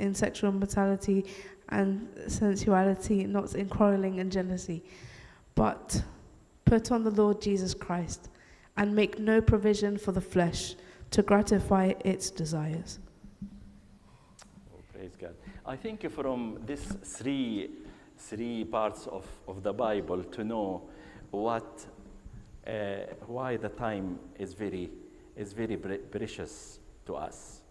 in sexual immorality and sensuality, not in quarreling and jealousy. But put on the Lord Jesus Christ, and make no provision for the flesh to gratify its desires. Oh, praise God. I think from these three parts of the Bible to know what why the time is very precious to us.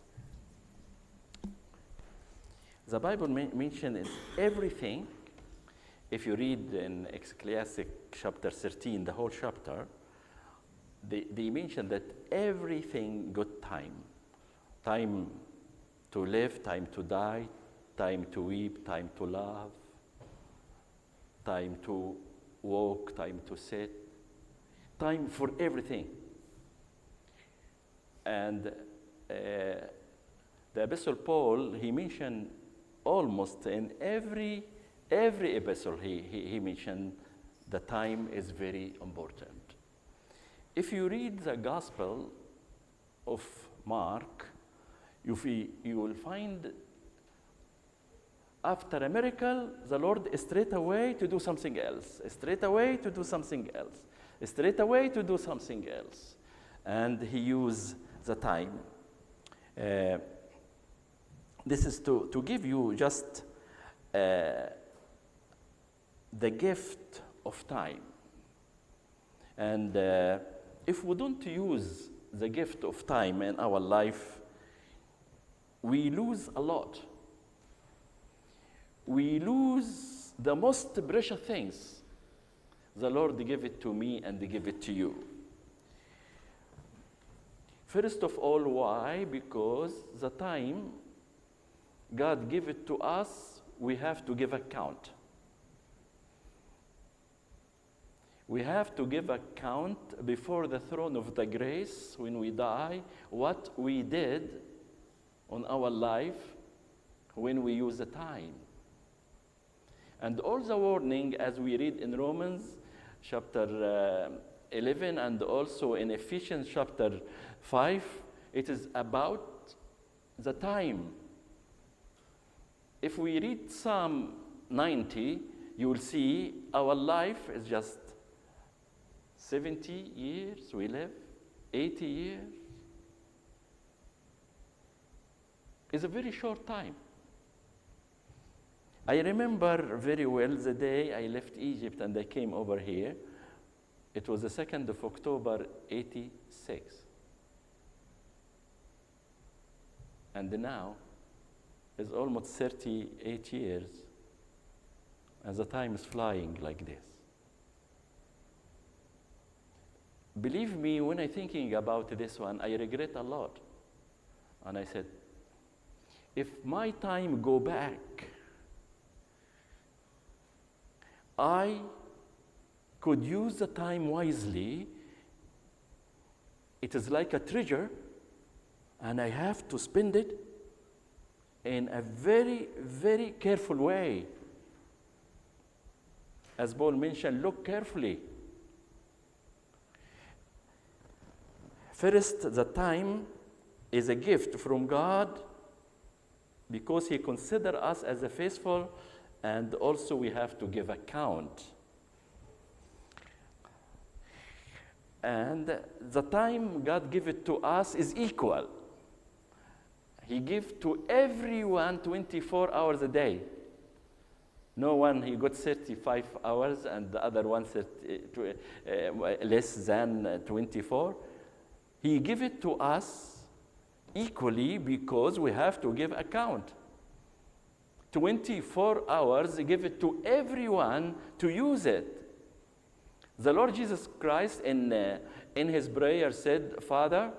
The Bible mentions everything. If you read in Ecclesiastic chapter 13, the whole chapter, they mention that everything got time. Time to live, time to die, time to weep, time to love, time to walk, time to sit, time for everything. And the Apostle Paul, he mentioned almost in every epistle, he mentioned the time is very important. If you read the Gospel of Mark, you will find after a miracle, the Lord is straight away to do something else, straight away to do something else, straight away to do something else. And he used the time. This is to give you just the gift of time. And if we don't use the gift of time in our life, we lose a lot. We lose the most precious things. The Lord gave it to me and gave it to you. First of all, why? Because the time God gave it to us, we have to give account. We have to give account before the throne of the grace when we die, what we did on our life when we use the time. And all the warning, as we read in Romans chapter 11 and also in Ephesians chapter 5, it is about the time. If we read Psalm 90, you will see our life is just 70 years we live, 80 years. It's a very short time. I remember very well the day I left Egypt and I came over here. It was the 2nd of October, 86. And now, it's almost 38 years, and the time is flying like this. Believe me, when I'm thinking about this one, I regret a lot. And I said, if my time go back, I could use the time wisely. It is like a treasure, and I have to spend it in a very, very careful way. As Paul mentioned, look carefully. First, the time is a gift from God because He considers us as a faithful, and also we have to give account. And the time God gave it to us is equal. He gives to everyone 24 hours a day. No one, he got 35 hours and the other one less than 24. He gave it to us equally because we have to give account. 24 hours, he gave it to everyone to use it. The Lord Jesus Christ in his prayer said, Father,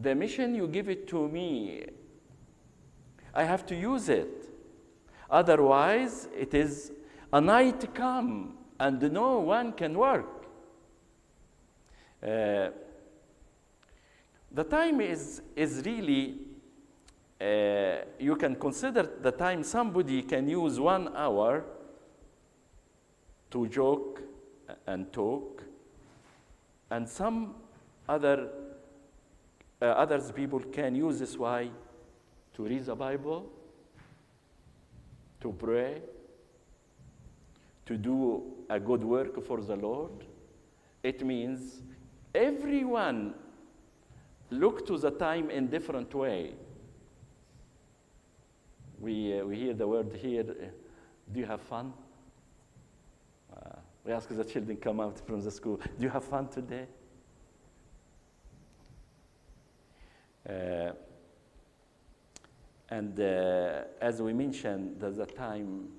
the mission you give it to me, I have to use it. Otherwise, it is a night come and no one can work. The time is really, you can consider the time somebody can use 1 hour to joke and talk, and some others people can use this way to read the Bible, to pray, to do a good work for the Lord. It means everyone look to the time in different way. We hear the word here, do you have fun? We ask the children come out from the school, do you have fun today? And as we mentioned, the time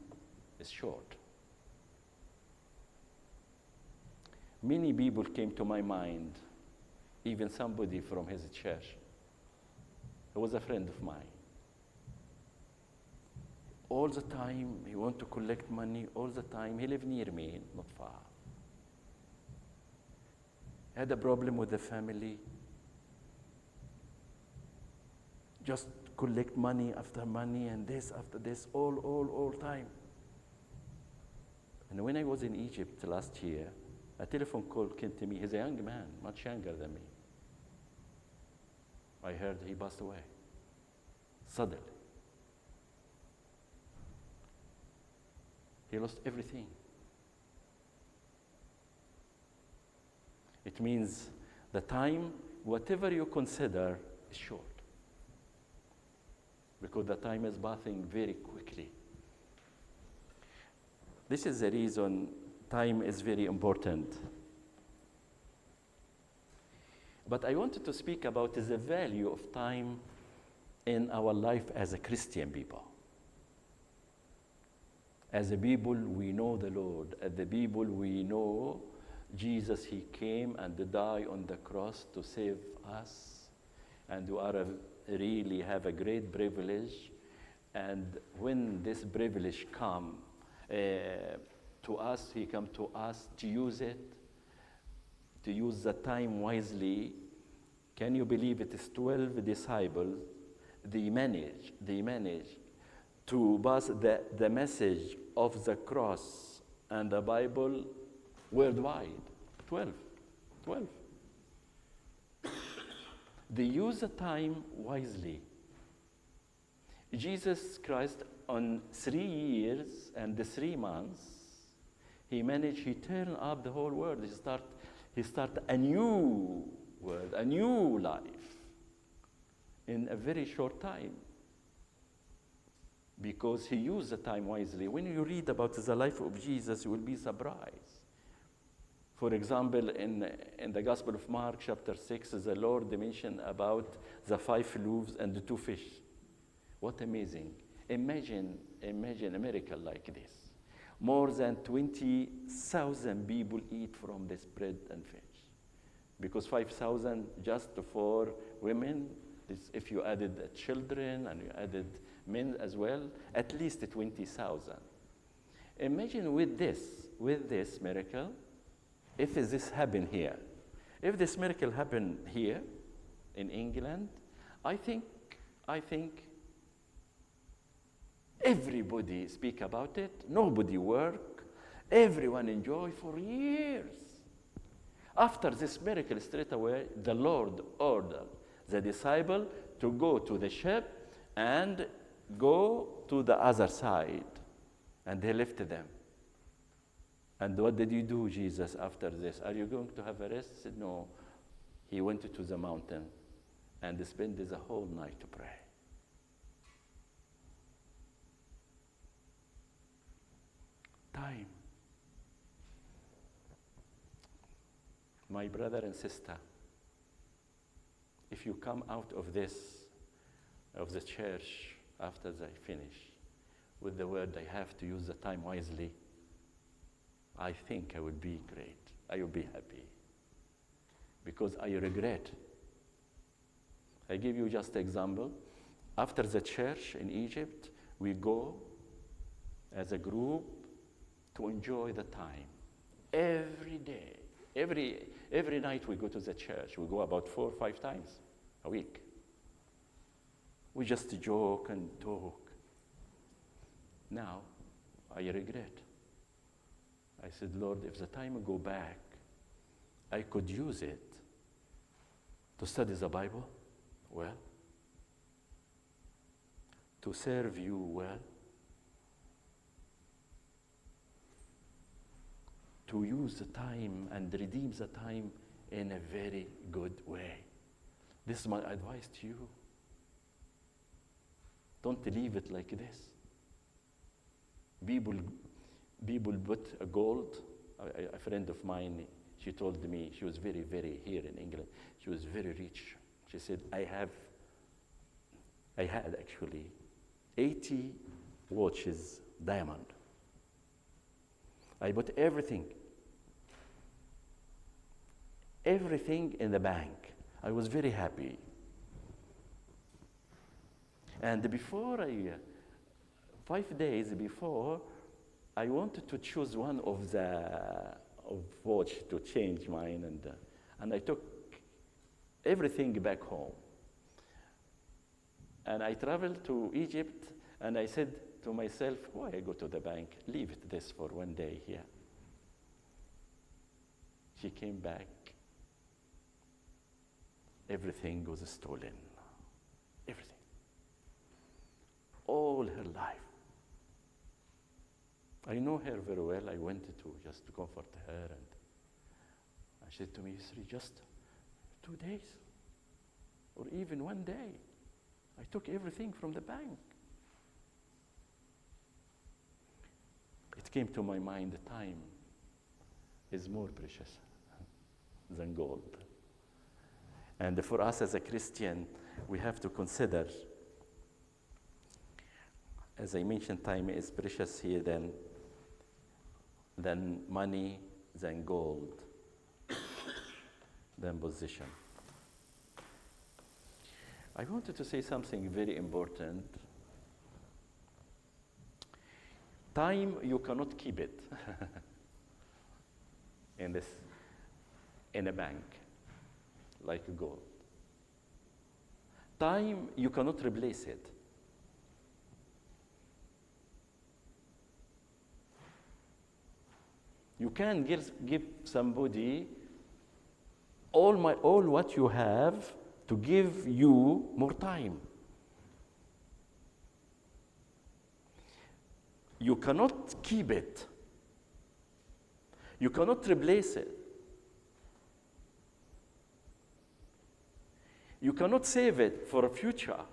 is short. Many people came to my mind, even somebody from his church. He was a friend of mine. All the time, he want to collect money, all the time. He lived near me, not far. Had a problem with the family. Just collect money after money and this after this, all time. And when I was in Egypt last year, a telephone call came to me. He's a young man, much younger than me. I heard he passed away, suddenly. He lost everything. It means the time, whatever you consider, is short. Because the time is passing very quickly. This is the reason time is very important. But I wanted to speak about the value of time in our life as a Christian people. As a people, we know the Lord. As the people, we know Jesus, he came and died on the cross to save us. And we are really have a great privilege. And when this privilege come to us, he come to us to use it, to use the time wisely. Can you believe it is 12 disciples? They manage to pass the message of the cross and the Bible worldwide. 12. They use the time wisely. Jesus Christ, on 3 years and 3 months, he turned up the whole world. He start a new world, a new life in a very short time. Because he used the time wisely. When you read about the life of Jesus, you will be surprised. For example, in the Gospel of Mark, chapter 6, the Lord mentioned about the 5 loaves and the 2 fish. What amazing. Imagine a miracle like this. More than 20,000 people eat from this bread and fish. Because 5,000 just for women, if you added the children and you added men as well, at least 20,000. Imagine with this miracle, if this happened here. If this miracle happened here in England, I think everybody speak about it, nobody work, everyone enjoy for years. After this miracle, straight away, the Lord ordered the disciple to go to the ship and go to the other side. And they left them. And what did you do, Jesus, after this? Are you going to have a rest? He said, no. He went to the mountain and spent the whole night to pray. Time. My brother and sister, if you come out of the church after they finish with the word, I have to use the time wisely, I think I would be great. I would be happy. Because I regret. I give you just an example. After the church in Egypt, we go as a group to enjoy the time. Every day. Every night we go to the church. We go about 4 or 5 times a week. We just joke and talk. Now, I regret. I said, Lord, if the time I go back, I could use it to study the Bible well, to serve you well, to use the time and redeem the time in a very good way. This is my advice to you. Don't leave it like this. People put a gold. A friend of mine, she told me, she was very, very here in England. She was very rich. She said, I had actually 80 watches, diamond. I put everything in the bank. I was very happy. And 5 days before, I wanted to choose one of watch to change mine, and I took everything back home. And I traveled to Egypt, and I said to myself, why I go to the bank? Leave this for one day here. She came back. Everything was stolen. Everything. All her life. I know her very well. I went to just to comfort her, and she said to me, Yusri, just 2 days, or even 1 day, I took everything from the bank. It came to my mind, time is more precious than gold. And for us as a Christian, we have to consider, as I mentioned, time is precious here than money, than gold, than position. I wanted to say something very important. Time, you cannot keep it in a bank, like gold. Time, you cannot replace it. You can give somebody all what you have to give you more time. You cannot keep it. You cannot replace it. You cannot save it for a future.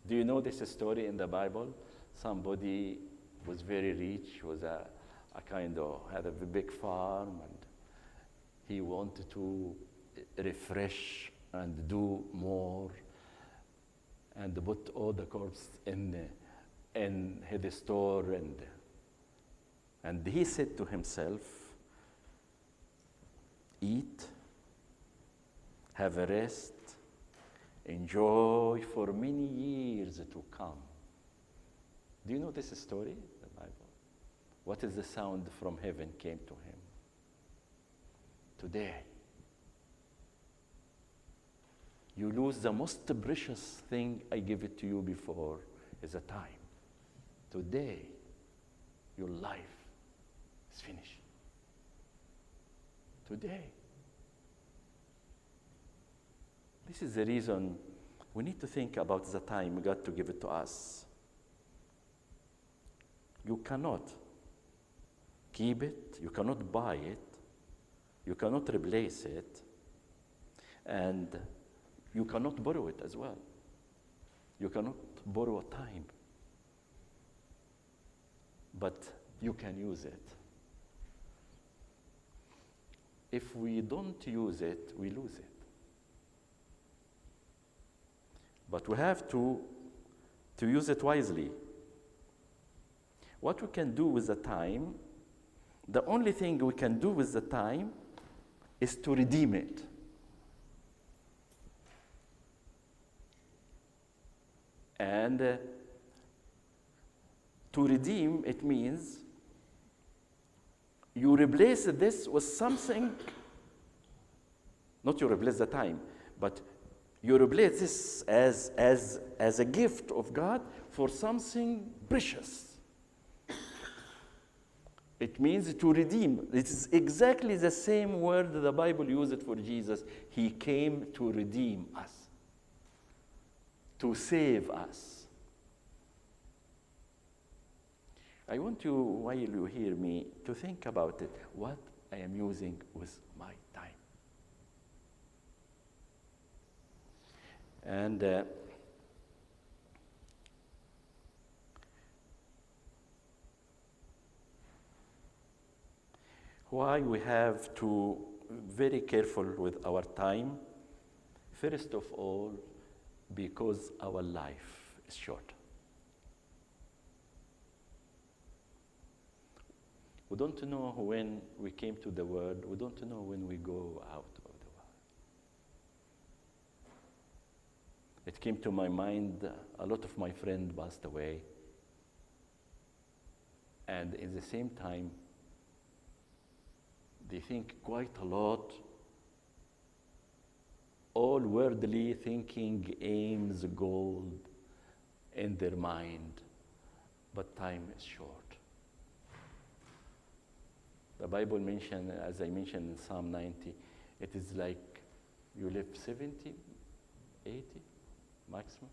Do you know this story in the Bible? Somebody was very rich, was had a big farm, and he wanted to refresh and do more, and put all the crops in his store, and he said to himself, eat, have a rest, enjoy for many years to come. Do you know this story, the Bible? What is the sound from heaven came to him? Today, you lose the most precious thing I gave it to you before, is a time. Today, your life is finished. Today. This is the reason we need to think about the time God to give it to us. You cannot keep it, you cannot buy it, you cannot replace it, and you cannot borrow it as well. You cannot borrow time, but you can use it. If we don't use it, we lose it. But we have to use it wisely. What we can do with the time, the only thing we can do with the time is to redeem it. And to redeem, it means you replace this with something, not you replace the time, but you replace this as a gift of God for something precious. It means to redeem. It is exactly the same word the Bible uses for Jesus. He came to redeem us, to save us. I want you, while you hear me, to think about it. What I am using with my time. And why we have to be very careful with our time? First of all, because our life is short. We don't know when we came to the world. We don't know when we go out of the world. It came to my mind, a lot of my friends passed away. And at the same time, they think quite a lot. All worldly thinking, aims, goal in their mind. But time is short. The Bible mentioned, as I mentioned in Psalm 90, it is like you live 70, 80 maximum.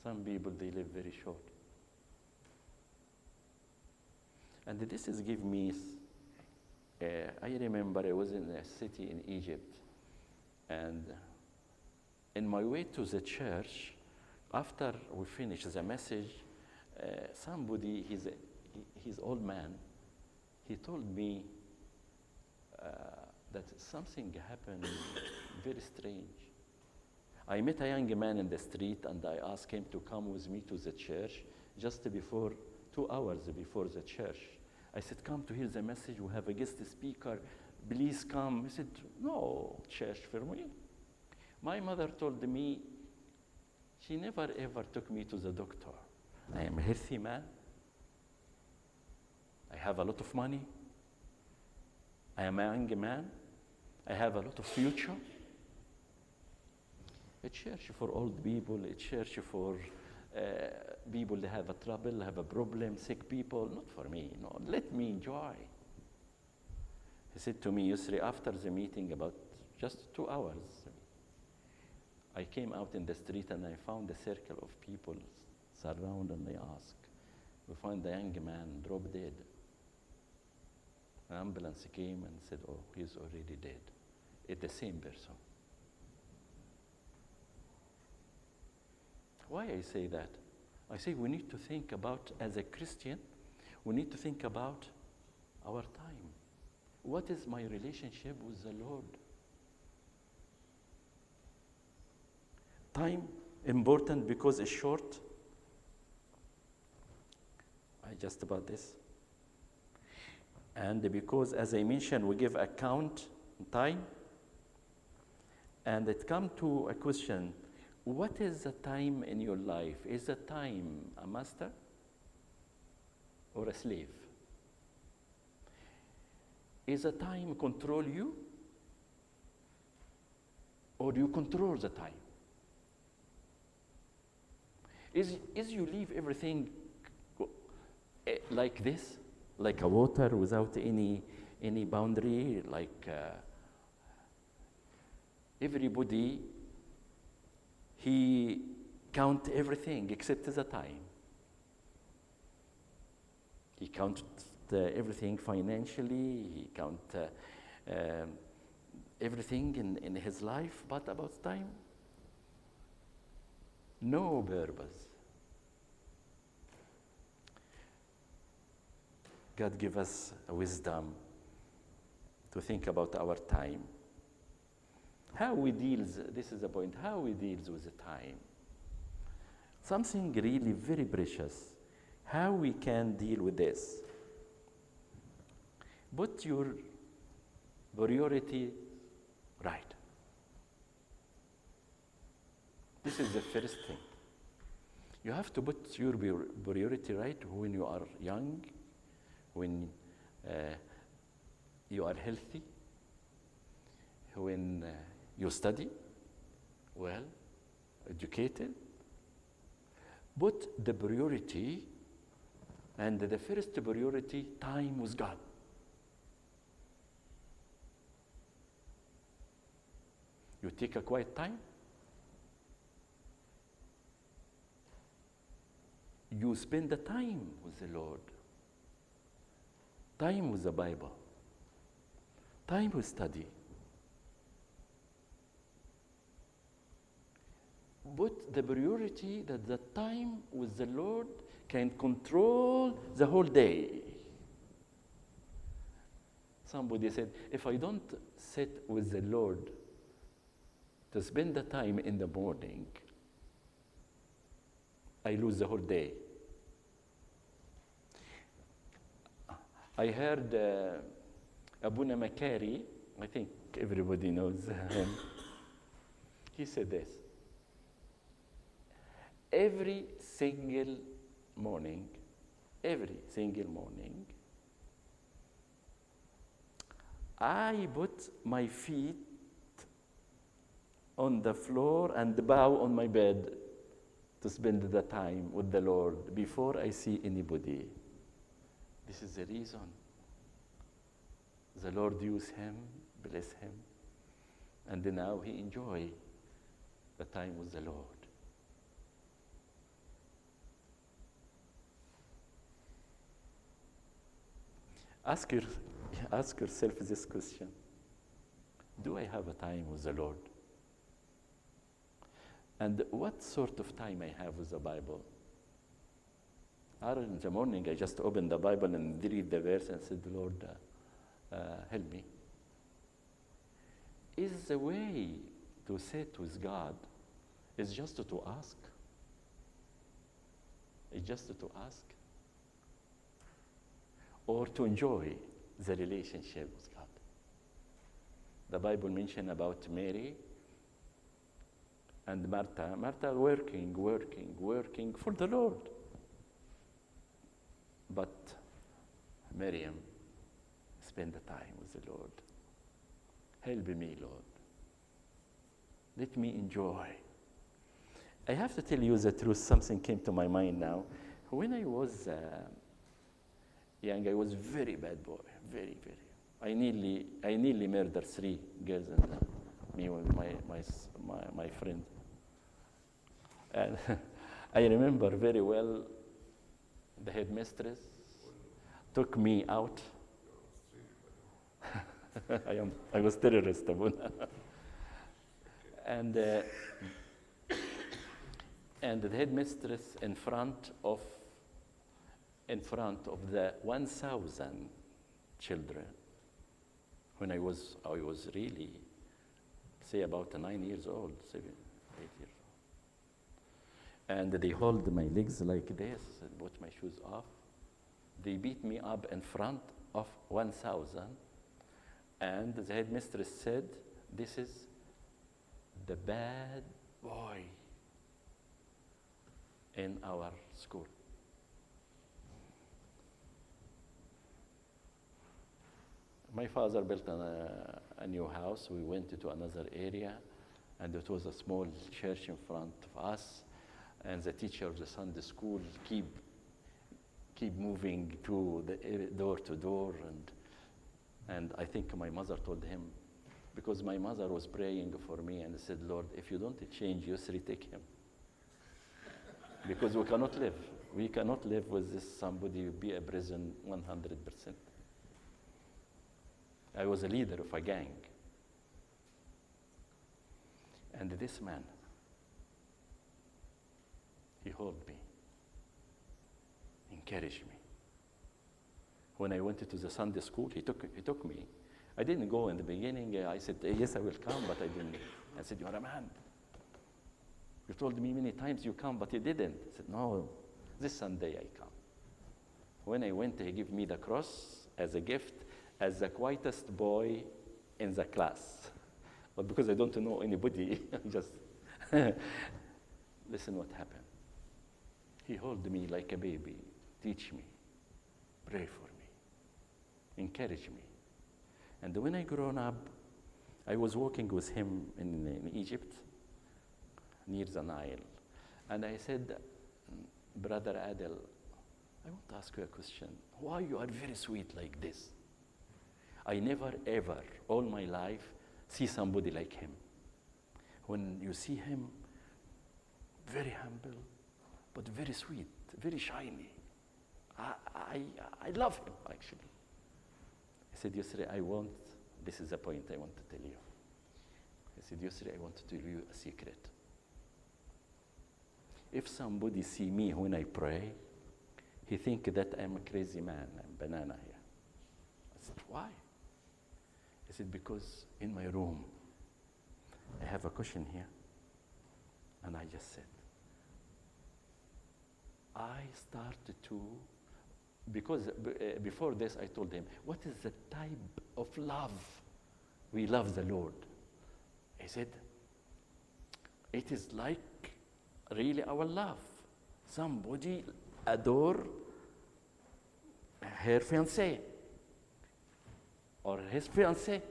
Some people, they live very short. And this is give me, I remember I was in a city in Egypt, and in my way to the church, after we finished the message, somebody, he's old man, he told me that something happened very strange. I met a young man in the street and I asked him to come with me to the church just before, 2 hours before the church. I said, come to hear the message, we have a guest speaker, please come. He said, no church for me. My mother told me, she never ever took me to the doctor. I am a healthy man. I have a lot of money. I am a young man. I have a lot of future. A church for old people, a church for people that have a trouble, have a problem, sick people, not for me, no, let me enjoy. He said to me, Yusri, after the meeting, about just 2 hours, I came out in the street and I found a circle of people surround and they asked. We found the young man drop dead. An ambulance came and said, oh, he's already dead. It's the same person. Why I say that? I say we need to think about, as a Christian, we need to think about our time. What is my relationship with the Lord? Time important because it's short. I just about this. And because, as I mentioned, we give account time. And it comes to a question, what is the time in your life? Is the time a master or a slave? Is the time control you? Or do you control the time? Is you leave everything like this, like a water without any boundary, like everybody, he count everything except the time. He counted everything financially, he count everything in his life, but about time, no purpose. God give us a wisdom to think about our time. How we deals, this is the point, how we deals with the time. Something really very precious. How we can deal with this. Put your priority right. This is the first thing. You have to put your priority right when you are young, when you are healthy, when you study well, educated. Put the priority, and the first priority, time with God. You take a quiet time. you spend the time with the Lord, time with the Bible, time with study. Put the priority that the time with the Lord can control the whole day. Somebody said, if I don't sit with the Lord to spend the time in the morning, I lose the whole day. I heard Abuna Makari, I think everybody knows him. He said this: every single morning, I put my feet on the floor and bow on my bed to spend the time with the Lord before I see anybody. This is the reason. The Lord used him, bless him, and now he enjoy the time with the Lord. Ask yourself this question: do I have a time with the Lord? And what sort of time I have with the Bible? In the morning, I just open the Bible and read the verse and said, Lord, help me. Is the way to sit with God is just to ask? It's just to ask? Or to enjoy the relationship with God? The Bible mentions about Mary and Martha. Martha working for the Lord. But Miriam spend the time with the Lord. Help me, Lord. Let me enjoy. I have to tell you the truth. Something came to my mind now. When I was young, I was very bad boy, very. I nearly murdered 3 girls and me and my friend. And I remember very well, the headmistress took me out. I was terrorist, and the headmistress in front of the 1,000 children. When I was really, say, about 9 years old, 7, 8 years old. And they hold my legs like this and put my shoes off. They beat me up in front of 1,000. And the headmistress said, this is the bad boy in our school. My father built a new house. We went to another area, and it was a small church in front of us. And the teacher of the Sunday school keep moving to the door to door, and I think my mother told him, because my mother was praying for me and said, Lord, if you don't change Yusri, take him. Because we cannot live. We cannot live with this somebody be a prison 100%. I was a leader of a gang. And this man, he held me, encouraged me. When I went to the Sunday school, he took me. I didn't go in the beginning. I said, yes, I will come, but I didn't. I said, you are a man. You told me many times you come, but you didn't. I said, no, this Sunday I come. When I went, he gave me the cross as a gift, as the quietest boy in the class. But because I don't know anybody, just listen what happened. He held me like a baby, teach me, pray for me, encourage me. And when I grown up, I was walking with him in Egypt, near the Nile. And I said, Brother Adel, I want to ask you a question. Why you are very sweet like this? I never ever, all my life, see somebody like him. When you see him, very humble, but very sweet. very shiny. I love him, actually. He said, Yusri, this is the point I want to tell you. He said, Yusri, I want to tell you a secret. If somebody see me when I pray, he think that I'm a crazy man, I'm banana here. I said, why? He said, because in my room, I have a cushion here, and I just sit. I started to, because before this I told him, what is the type of love we love the Lord? He said, it is like really our love. Somebody adore her fiancé or his fiancé.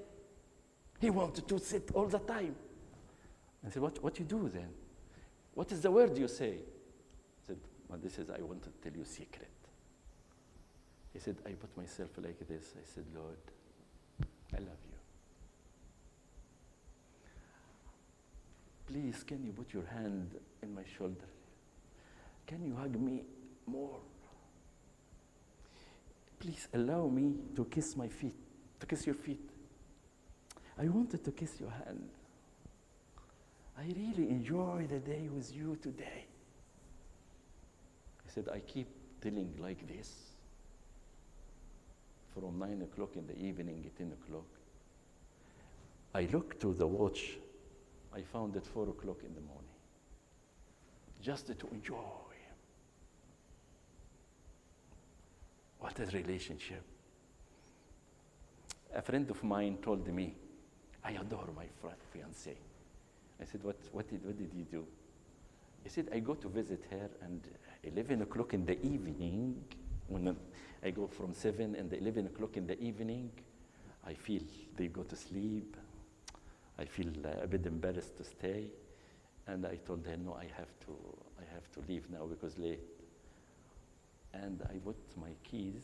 He wanted to sit all the time. I said, what you do then? What is the word you say? I said, well, I want to tell you a secret. He said, I put myself like this. I said, Lord, I love you. Please, can you put your hand in my shoulder? Can you hug me more? Please allow me to kiss my feet, to kiss your feet. I wanted to kiss your hand. I really enjoy the day with you today. He said, I keep telling like this from 9 o'clock in the evening, 10 o'clock. I looked to the watch. I found it 4 o'clock in the morning, just to enjoy him. What a relationship. A friend of mine told me, I adore my fiancée. I said, what did you do? He said, I go to visit her, and 11 o'clock in the evening, when I go from 7 and 11 o'clock in the evening, I feel they go to sleep. I feel a bit embarrassed to stay. And I told her, no, I have to leave now because late. And I put my keys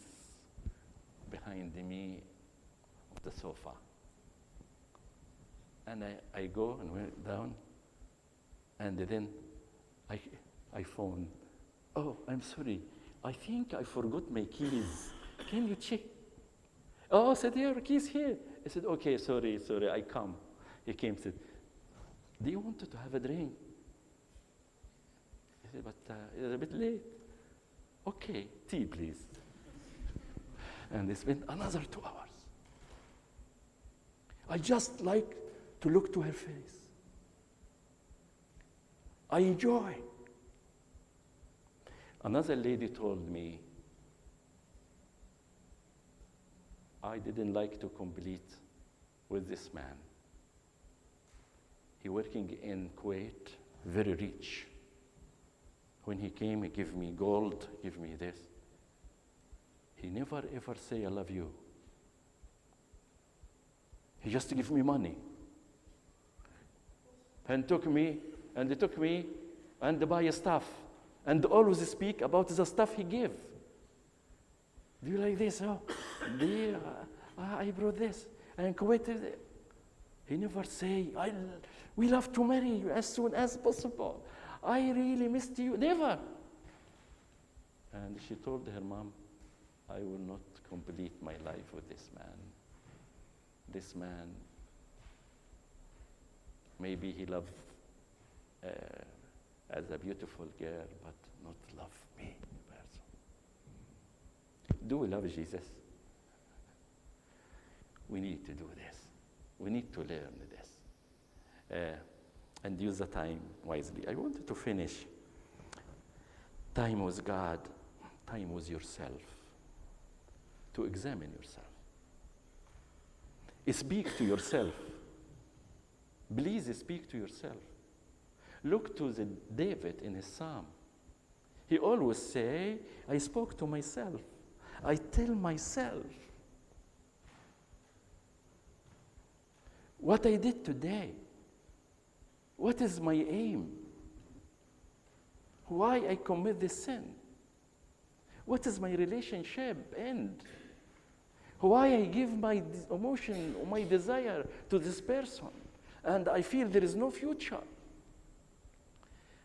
behind me on the sofa. And I go and went down, and then I phoned, oh, I'm sorry, I think I forgot my keys. Can you check? Oh, I said, your keys here. I said, okay, sorry, I come. He came and said, do you want to have a drink? He said, but it's a bit late. Okay, tea, please. And they spent another 2 hours. I just like to look to her face. I enjoy. Another lady told me, I didn't like to complete with this man. He working in Kuwait, very rich. When he came, he gave me gold, give me this. He never ever say, I love you. He just give me money. And took me and buy stuff. And always speak about the stuff he gave. Do you like this? Oh, dear, I brought this. And Kuwait, he never say, we love to marry you as soon as possible. I really missed you. Never. And she told her mom, I will not complete my life with this man. This man, maybe he loved as a beautiful girl, but not love me, person. Do we love Jesus? We need to do this. We need to learn this. And use the time wisely. I wanted to finish. Time with God, time with yourself. To examine yourself. Speak to yourself. Please speak to yourself. Look to the David in his psalm. He always say, I spoke to myself. I tell myself what I did today. What is my aim? Why I commit this sin? What is my relationship end? Why I give my emotion or my desire to this person and I feel there is no future?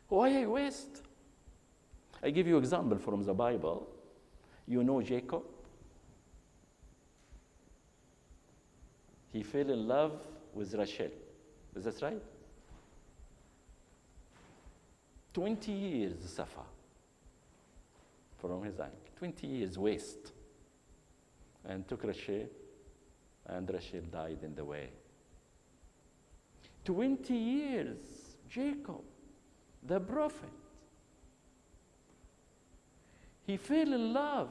Why I waste? I give you example from the Bible. You know Jacob? He fell in love with Rachel. Is that right? 20 years suffer from his ankle. 20 years waste. And took Rachel, and Rachel died in the way. 20 years, Jacob, the prophet, he fell in love,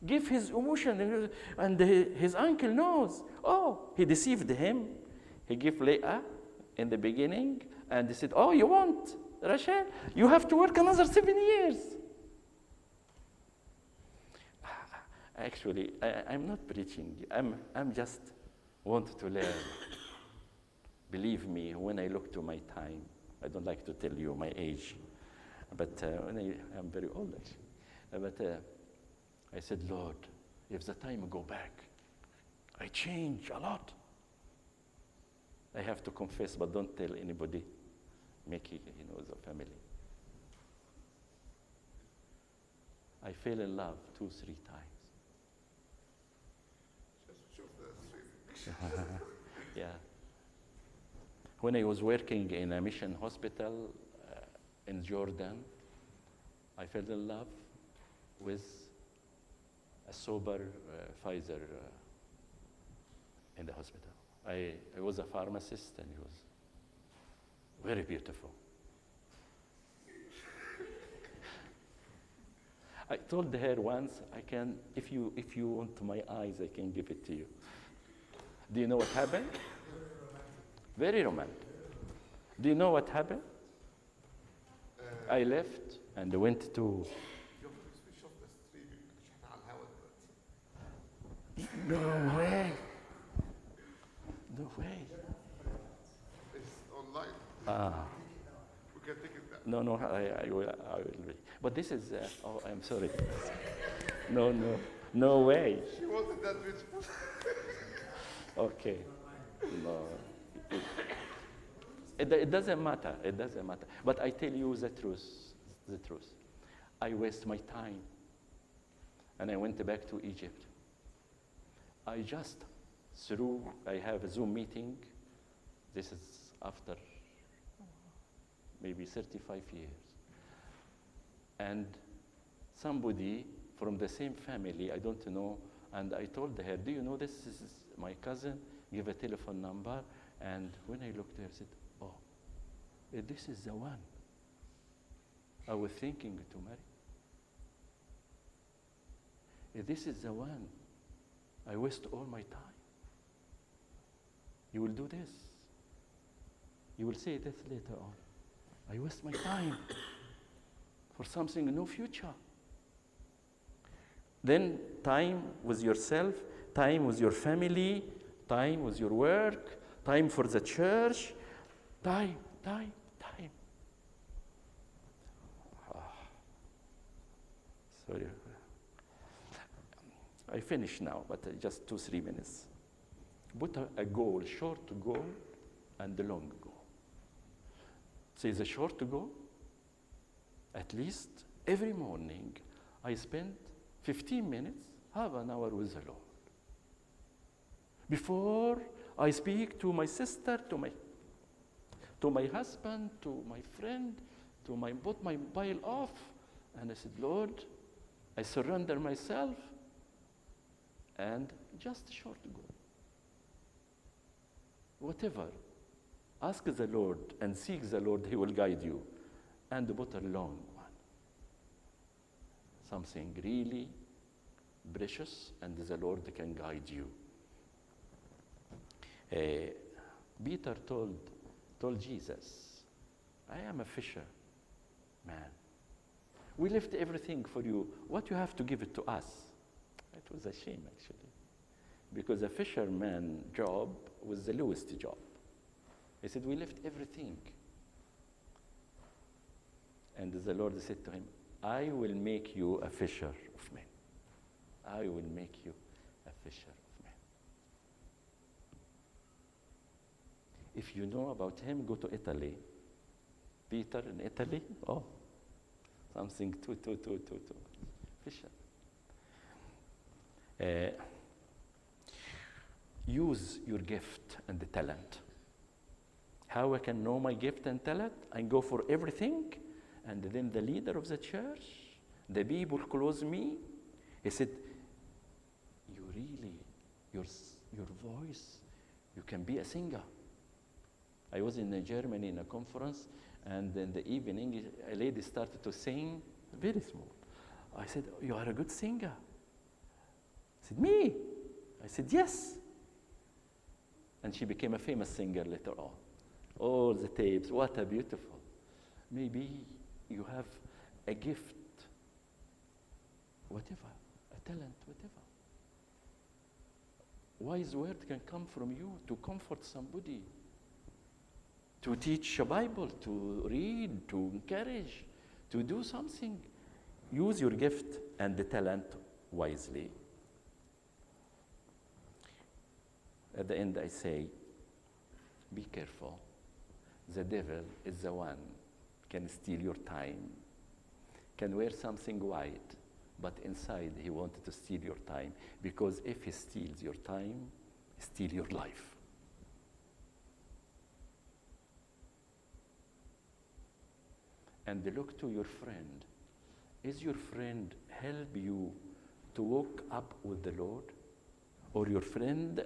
give his emotion, and his uncle knows. Oh, he deceived him. He gave Leah in the beginning, and he said, oh, you want Rachel? You have to work another 7 years. Actually, I'm not preaching. I'm just want to learn. Believe me, when I look to my time, I don't like to tell you my age, but I'm very old actually. But I said, Lord, if the time go back, I change a lot. I have to confess, but don't tell anybody. Mickey, the family. I fell in love 2-3 times. Yeah. When I was working in a mission hospital in Jordan, I fell in love with a sober Pfizer in the hospital. I was a pharmacist, and he was very beautiful. I told her once, if you want my eyes, I can give it to you. Do you know what happened? Very romantic. Do you know what happened? I left and went to... No way. No way. It's online. Ah. We can take it back. No, I will. But this is... oh, I'm sorry. No way. She wanted that rich. Okay. No. It doesn't matter. It doesn't matter. But I tell you the truth. The truth. I waste my time. And I went back to Egypt. I have a Zoom meeting. This is after maybe 35 years. And somebody from the same family, I don't know, and I told her, do you know this is my cousin? Give a telephone number. And when I looked at her, I said, oh, this is the one I was thinking to marry. This is the one I waste all my time. You will do this. You will say this later on. I waste my time for something, no future. Then time with yourself, time with your family, time with your work, time for the church, time. Sorry. I finish now, but just 2-3 minutes. Put a goal, short goal and a long goal. Say the short goal, at least every morning I spend 15 minutes, half an hour with the Lord. Before I speak to my sister, to my husband, to my friend, put my mobile off, and I said, Lord, I surrender myself, and just a short goal. Whatever, ask the Lord and seek the Lord, He will guide you. And put a long one. Something really precious, and the Lord can guide you. Peter told Jesus, I am a fisher, man. We left everything for you. What you have to give it to us? It was a shame, actually, because a fisherman job was the lowest job. He said, we left everything. And the Lord said to him, I will make you a fisher of men. I will make you a fisher of men. If you know about him, go to Italy. Peter in Italy, Something too efficient. Use your gift and the talent. How I can know my gift and talent? I go for everything, and then the leader of the church, the people close me, he said, you really, your voice, you can be a singer. I was in Germany in a conference, and in the evening, a lady started to sing, very small. I said, you are a good singer. She said, me? I said, yes. And she became a famous singer later on. All the tapes, what a beautiful. Maybe you have a gift, whatever, a talent, whatever. Wise word can come from you to comfort somebody, to teach a Bible, to read, to encourage, to do something. Use your gift and the talent wisely. At the end, I say, be careful. The devil is the one can steal your time, can wear something white, but inside he wanted to steal your time, because if he steals your time, he steals your life. And look to your friend. Is your friend help you to walk up with the Lord? Or your friend,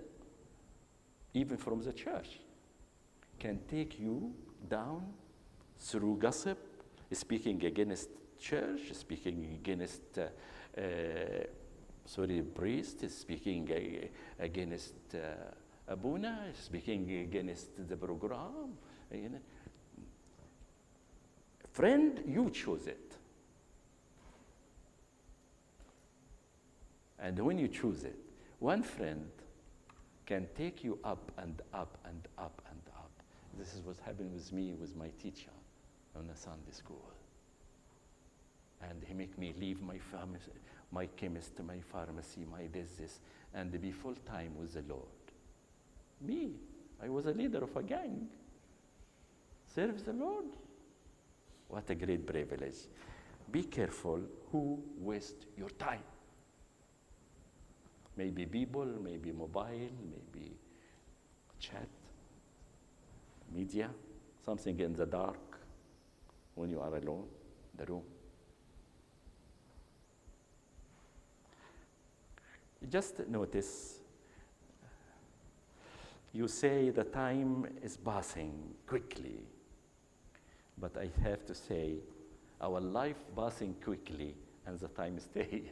even from the church, can take you down through gossip, speaking against church, speaking against priest, speaking against Abuna, speaking against the program. You know. Friend, you choose it. And when you choose it, one friend can take you up and up and up and up. This is what happened with me, with my teacher on a Sunday school. And he make me leave my pharmacy, my chemist, my pharmacy, my this, and be full time with the Lord. Me, I was a leader of a gang. Serve the Lord. What a great privilege. Be careful who waste your time. Maybe people, maybe mobile, maybe chat, media, something in the dark when you are alone, the room. Just notice, you say the time is passing quickly, but I have to say, our life passing quickly and the time stay.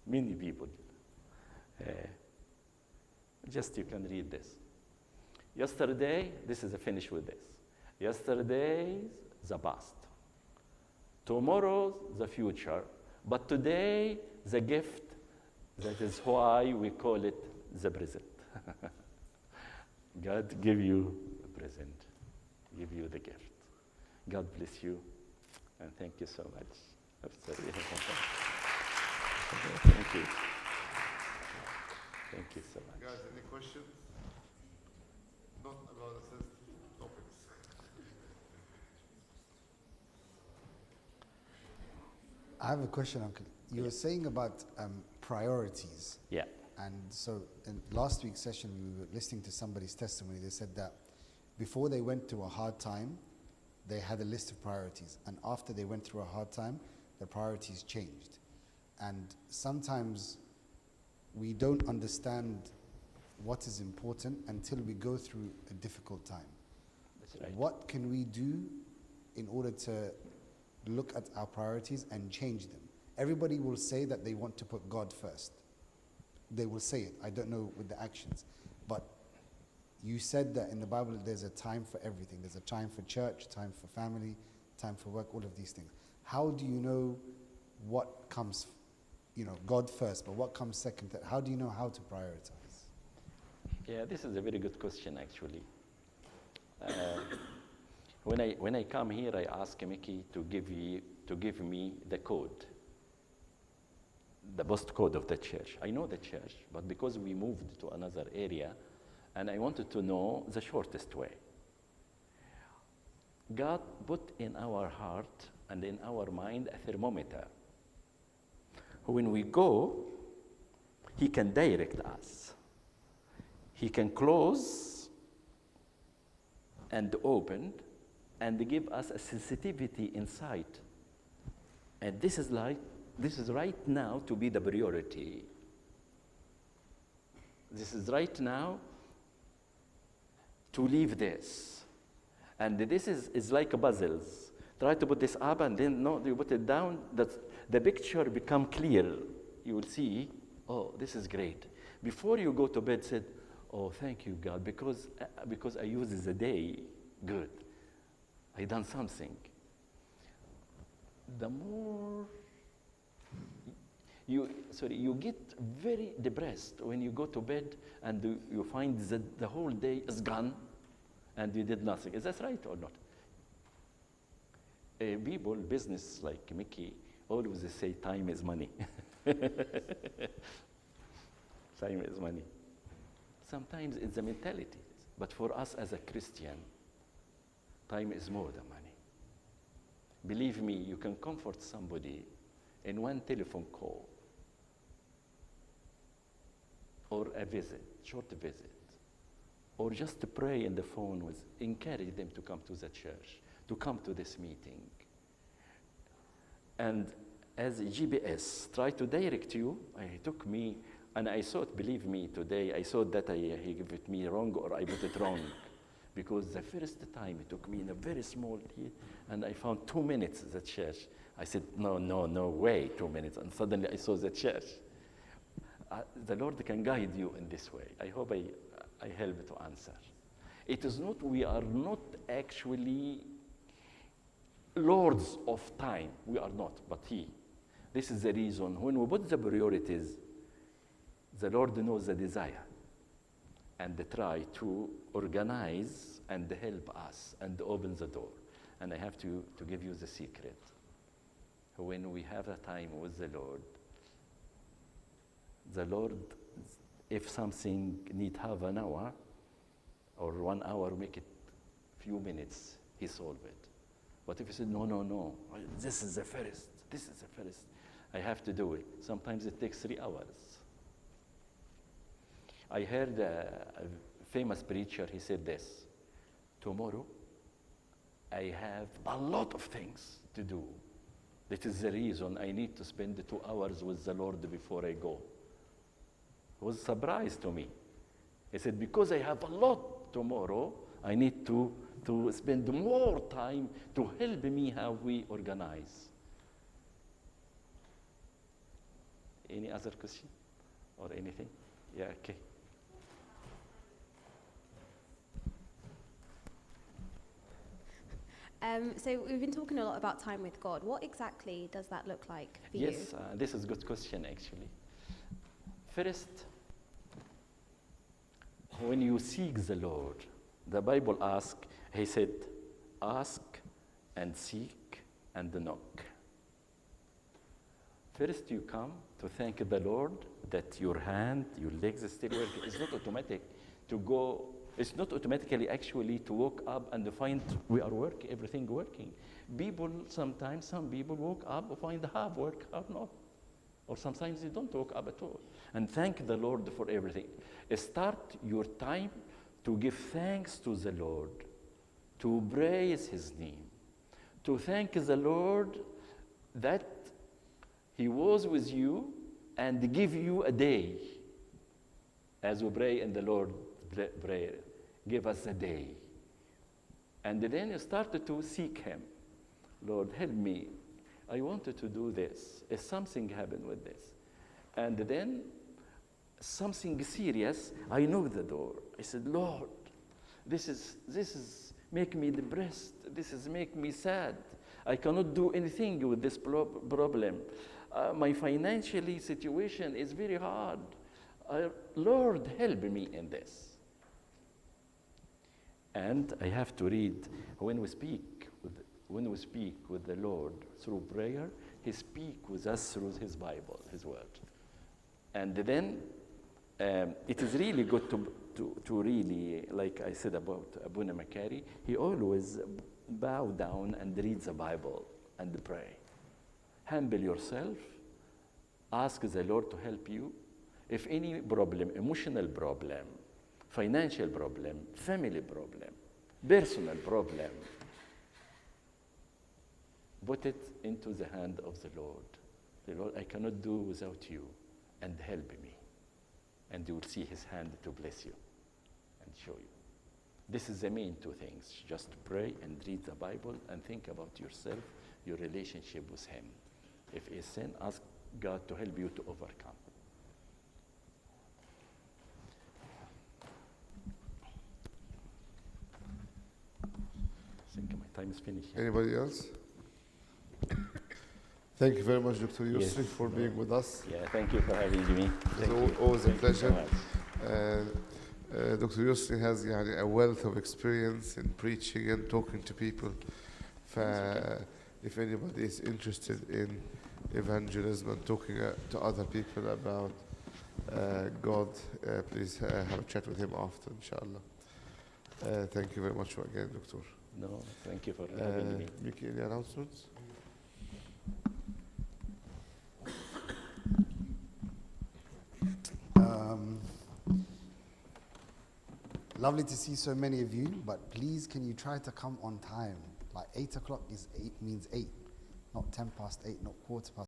Many people. Just you can read this. Yesterday, this is a finish with this. Yesterday, the past. Tomorrow, the future. But today, the gift. That is why we call it the present. God give you a present, give you the gift. God bless you, and thank you so much. I'm sorry. Thank you. Thank you so much. Guys, any questions? Not about the sensitive topics. I have a question, Uncle. You were saying about priorities. Yeah. And so in last week's session, we were listening to somebody's testimony. They said that before they went through a hard time, they had a list of priorities. And after they went through a hard time, the priorities changed. And sometimes we don't understand what is important until we go through a difficult time. That's right. What can we do in order to look at our priorities and change them? Everybody will say that they want to put God first. They will say it. I don't know with the actions. But you said that in the Bible there's a time for everything. There's a time for church, time for family, time for work, all of these things. How do you know what comes, God first, but what comes second? How do you know how to prioritize? Yeah, this is a very good question, actually. When I come here, I ask Mickey to give me the code, the post code of the church. I know the church, but because we moved to another area, and I wanted to know the shortest way. God put in our heart and in our mind a thermometer. When we go, he can direct us. He can close and open and give us a sensitivity inside. And this is right now to be the priority. This is right now to leave this. And this is like a puzzles. Try to put this up and then no, you put it down, the picture become clear. You will see, oh, this is great. Before you go to bed, said, oh, thank you, God, because I used the day good. I done something. The more you get very depressed when you go to bed and you find that the whole day is gone and you did nothing. Is that right or not? People, business like Mickey, always say time is money. Time is money. Sometimes it's a mentality, but for us as a Christian, time is more than money. Believe me, you can comfort somebody in one telephone call or a visit, short visit, or just to pray in the phone encourage them to come to the church, to come to this meeting. And as a GPS, try to direct you. It took me, and I thought, believe me, today, I thought that he gave it me wrong or I put it wrong. Because the first time it took me in a very small tea, and I found 2 minutes at the church. I said, no way, 2 minutes. And suddenly I saw the church. The Lord can guide you in this way. I hope I help to answer. It is not, we are not actually lords of time. We are not, but He. This is the reason. When we put the priorities, the Lord knows the desire and try to organize and help us and open the door. And I have to give you the secret. When we have a time with the Lord, if something need half an hour or 1 hour, make it few minutes, He solve it. But if you say, no, this is the first, I have to do it. Sometimes it takes 3 hours. I heard a famous preacher, he said this, tomorrow I have a lot of things to do. That is the reason I need to spend 2 hours with the Lord before I go. It was a surprise to me. He said, because I have a lot tomorrow, I need to spend more time to help me how we organize. Any other question or anything? Yeah, okay. So we've been talking a lot about time with God. What exactly does that look like for you? Yes, this is a good question, actually. First, when you seek the Lord, the Bible asks, He said, ask and seek and knock. First, you come to thank the Lord that your hand, your legs are still working. It's not automatic to go. It's not automatically actually to wake up and find we are working, everything working. People sometimes, some people woke up and find half work, half not. Or sometimes they don't wake up at all. And thank the Lord for everything. Start your time to give thanks to the Lord, to praise His name, to thank the Lord that He was with you and give you a day. As we pray in the Lord prayer, give us a day. And then you started to seek Him. Lord, help me. I wanted to do this. If something happened with this. And then something serious, I knocked the door. I said, Lord, this is make me depressed. This is make me sad. I cannot do anything with this problem. My financial situation is very hard. Lord, help me in this. And I have to read, when we speak with the Lord through prayer, He speaks with us through His Bible, His Word. And then it is really good to really, like I said about Abuna Makari, he always bow down and reads the Bible and pray. Humble yourself. Ask the Lord to help you. If any problem, emotional problem, financial problem, family problem, personal problem, put it into the hand of the Lord. The Lord, I cannot do without you, and help me. And you will see his hand to bless you and show you. This is the main two things. Just pray and read the Bible and think about yourself, your relationship with him. If it's sin, ask God to help you to overcome. I think my time is finished. Anybody else? Thank you very much, Dr. Yusri, Yes. for being with us. Yeah, thank you for having me. It's Thank you. always a Thank you so pleasure. much. Dr. Yusri has a wealth of experience in preaching and talking to people. If anybody is interested in evangelism and talking to other people about God, please have a chat with him after, inshallah. Thank you very much again, Doctor. No, thank you for having me. Mickey, any announcements? Lovely to see so many of you, but please can you try to come on time? Like 8 o'clock means 8, not 8, not 8, not 8, not 8,